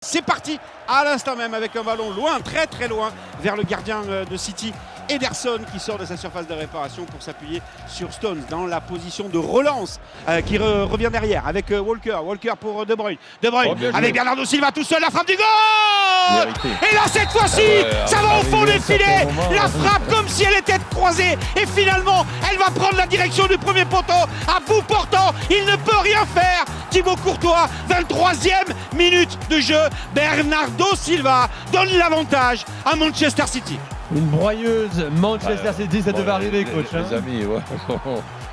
C'est parti à l'instant même avec un ballon loin, très très loin vers le gardien de City, Ederson, qui sort de sa surface de réparation pour s'appuyer sur Stones dans la position de relance qui revient derrière avec Walker pour De Bruyne, avec Bernardo Silva tout seul, la frappe du goal. Et là cette fois-ci ça va au fond du filet, la frappe comme si elle était croisée et finalement elle va prendre la direction du premier poteau à bout portant, il ne peut rien faire. Thibaut Courtois, 23e minute de jeu, Bernardo Silva donne l'avantage à Manchester City. Une broyeuse Manchester City, ça devait arriver, coach. Les amis, ouais.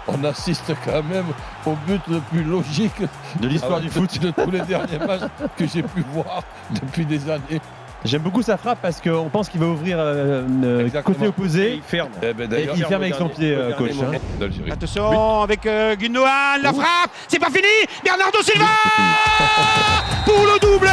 On assiste quand même au but le plus logique de l'histoire du foot, de tous les derniers matchs que j'ai pu voir depuis des années. J'aime beaucoup sa frappe parce qu'on pense qu'il va ouvrir côté opposé. Il ferme. Et il ferme avec son pied, coach. Attention avec Gundogan, la frappe, c'est pas fini. Bernardo Silva pour le doublé.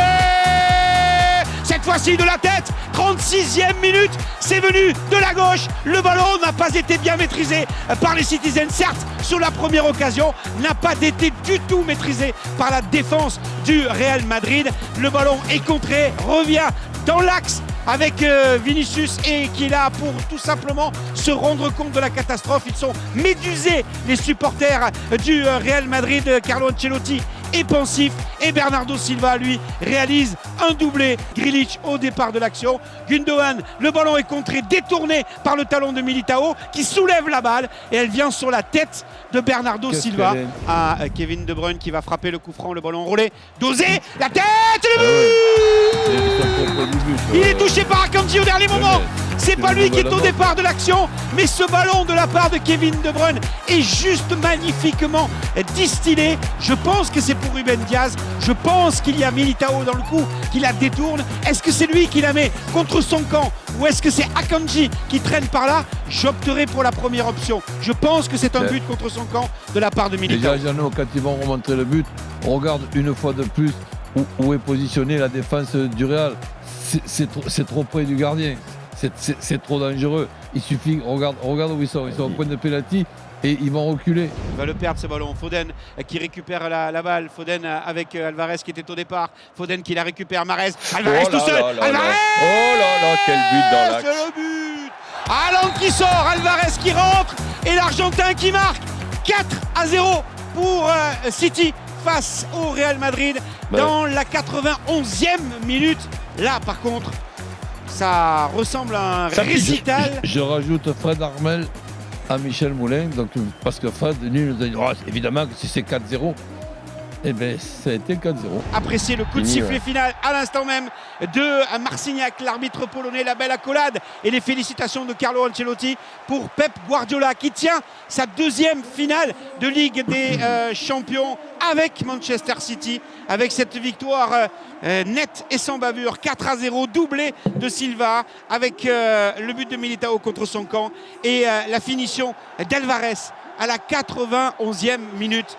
Cette fois-ci de la tête, 36e minute, c'est venu de la gauche. Le ballon n'a pas été bien maîtrisé par les Citizens, certes, sur la première occasion, n'a pas été du tout maîtrisé par la défense du Real Madrid. Le ballon est contré, revient dans l'axe avec Vinicius et qui est là pour tout simplement se rendre compte de la catastrophe. Ils sont médusés, les supporters du Real Madrid. Carlo Ancelotti est pensif et Bernardo Silva, lui, réalise un doublé. Grealish au départ de l'action. Gundogan, le ballon est contré, détourné par le talon de Militao qui soulève la balle et elle vient sur la tête de Bernardo Silva à Kevin De Bruyne qui va frapper le coup franc, le ballon roulé, dosé, la tête, le but. Il est touché par Akanji au dernier moment. C'est pas lui qui est au départ de l'action, mais ce ballon de la part de Kevin De Bruyne est juste magnifiquement distillé. Je pense que c'est pour Ruben Diaz. Je pense qu'il y a Militao dans le coup, qui la détourne. Est-ce que c'est lui qui la met contre son camp ou est-ce que c'est Akanji qui traîne par là? J'opterai pour la première option. Je pense que c'est un but contre son camp de la part de Militao. Déjà, Jeannot, quand ils vont remontrer le but, on regarde une fois de plus où est positionnée la défense du Real. C'est trop près du gardien. C'est trop dangereux. Il suffit, regarde où ils sont. Ils sont au point de pénalty et ils vont reculer. Il va le perdre ce ballon. Foden qui récupère la balle. Foden avec Alvarez qui était au départ. Foden qui la récupère. Mahrez. Alvarez tout seul. Alvarez. Oh là là, quel but dans l'axe. C'est le but. Haaland qui sort. Alvarez qui rentre. Et l'Argentin qui marque. 4-0 pour City face au Real Madrid dans la 91e minute. Là par contre, ça ressemble à un récital. Je rajoute Fred Armel à Michel Moulin, donc, parce que Fred nous a dit évidemment que si c'est 4-0, eh bien ça a été 4-0. Appréciez le coup de sifflet final à l'instant même de Marcignac, l'arbitre polonais, la belle accolade et les félicitations de Carlo Ancelotti pour Pep Guardiola qui tient sa deuxième finale de Ligue des Champions avec Manchester City, avec cette victoire nette et sans bavure, 4-0, doublé de Silva avec le but de Militao contre son camp et la finition d'Alvarez à la 91e minute.